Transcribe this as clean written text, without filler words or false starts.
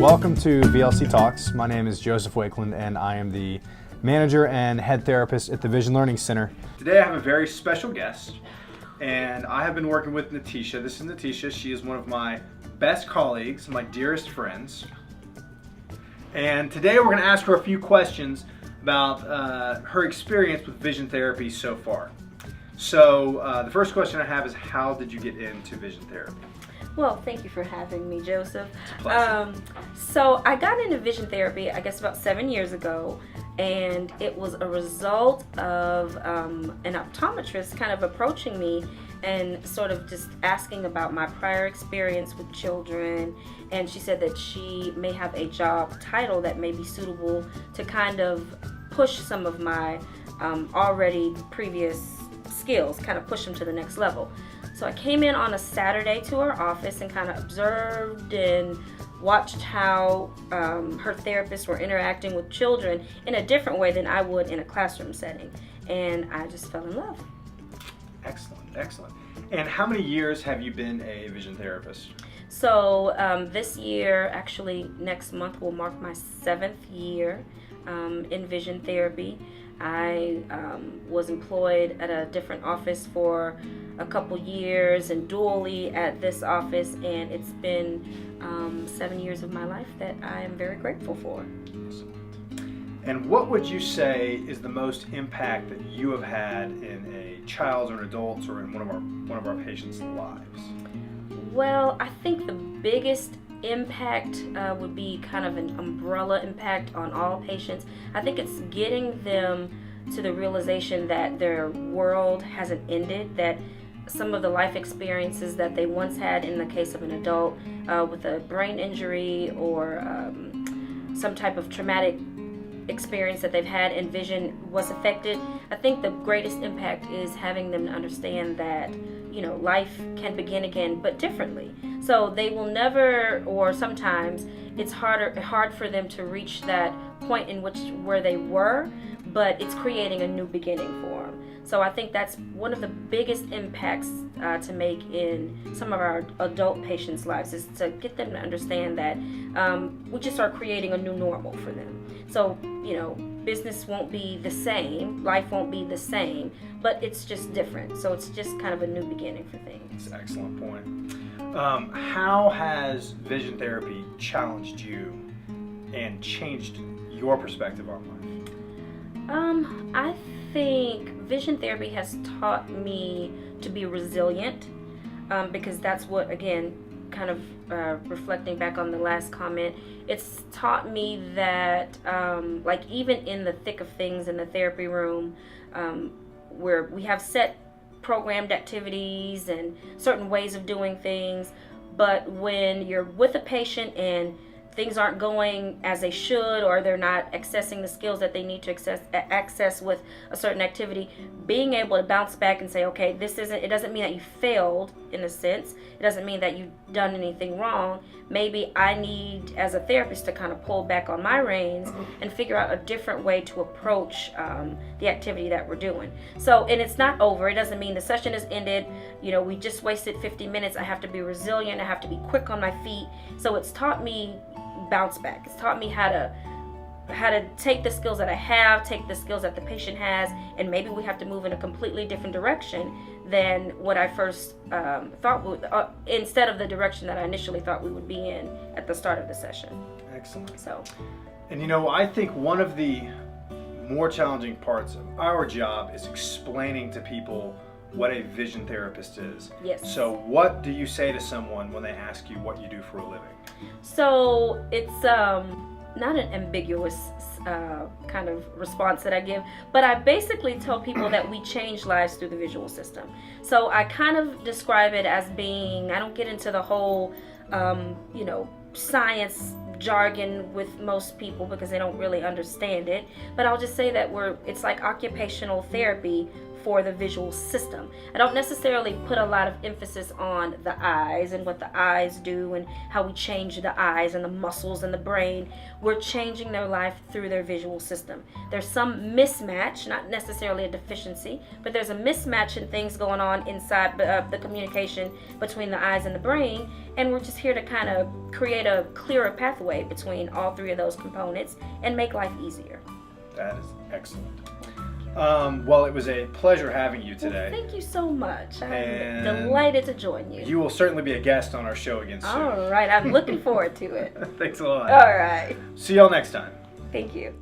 Welcome to VLC Talks. My name is Joseph Wakeland and I am the manager and head therapist at the Vision Learning Center. Today I have a very special guest, and I have been working with Natesha. This is Natesha. She is one of my best colleagues, my dearest friends. And today we're going to ask her a few questions about her experience with vision therapy so far. So the first question I have is, how did you get into vision therapy? Well, thank you for having me, Joseph. It's a pleasure. So I got into vision therapy, I guess about 7 years ago, and it was a result of an optometrist kind of approaching me and sort of just asking about my prior experience with children. And she said that she may have a job title that may be suitable to kind of push some of my already previous skills, kind of push them to the next level. So I came in on a Saturday to her office and kind of observed and watched how her therapists were interacting with children in a different way than I would in a classroom setting. And I just fell in love. Excellent, excellent. And how many years have you been a vision therapist? So this year, actually next month, will mark my 7th year in vision therapy. I was employed at a different office for a couple years and dually at this office, and it's been 7 years of my life that I am very grateful for. And what would you say is the most impact that you have had in a child's or an adult's or in one of our patients' lives? Well, I think the biggest impact would be kind of an umbrella impact on all patients. I think it's getting them to the realization that their world hasn't ended, that some of the life experiences that they once had in the case of an adult with a brain injury or some type of traumatic experience that they've had and vision was affected. I think the greatest impact is having them to understand that, you know, life can begin again, but differently. So they will never, or sometimes it's hard for them to reach that point in where they were, but it's creating a new beginning for them. So I think that's one of the biggest impacts to make in some of our adult patients' lives, is to get them to understand that we just are creating a new normal for them. So, you know, business won't be the same, life won't be the same, but it's just different. So it's just kind of a new beginning for things. That's an excellent point. How has vision therapy challenged you and changed your perspective on life? I think vision therapy has taught me to be resilient, because that's what, again, kind of reflecting back on the last comment, it's taught me that like even in the thick of things in the therapy room, where we have set programmed activities and certain ways of doing things, but when you're with a patient and things aren't going as they should, or they're not accessing the skills that they need to access with a certain activity, being able to bounce back and say, okay, it doesn't mean that you failed in a sense. It doesn't mean that you've done anything wrong. Maybe I need, as a therapist, to kind of pull back on my reins and figure out a different way to approach the activity that we're doing. So, and it's not over. It doesn't mean the session is ended. You know, we just wasted 50 minutes. I have to be resilient. I have to be quick on my feet. So it's taught me bounce back. It's taught me how to take the skills that I have, take the skills that the patient has, and maybe we have to move in a completely different direction than what I first thought instead of the direction that I initially thought we would be in at the start of the session. Excellent. So, and you know, I think one of the more challenging parts of our job is explaining to people what a vision therapist is. Yes. So what do you say to someone when they ask you what you do for a living? So it's not an ambiguous kind of response that I give, but I basically tell people that we change lives through the visual system. So I kind of describe it as being, I don't get into the whole, you know, science jargon with most people because they don't really understand it, but I'll just say that it's like occupational therapy for the visual system. I don't necessarily put a lot of emphasis on the eyes and what the eyes do and how we change the eyes and the muscles and the brain. We're changing their life through their visual system. There's some mismatch, not necessarily a deficiency, but there's a mismatch in things going on inside the communication between the eyes and the brain, and we're just here to kind of create a clearer pathway between all three of those components and make life easier. That is excellent. Well, it was a pleasure having you today. Well, thank you so much. I'm And delighted to join you. You will certainly be a guest on our show again soon. All right, I'm looking forward to it. Thanks a lot. All right. See y'all next time. Thank you.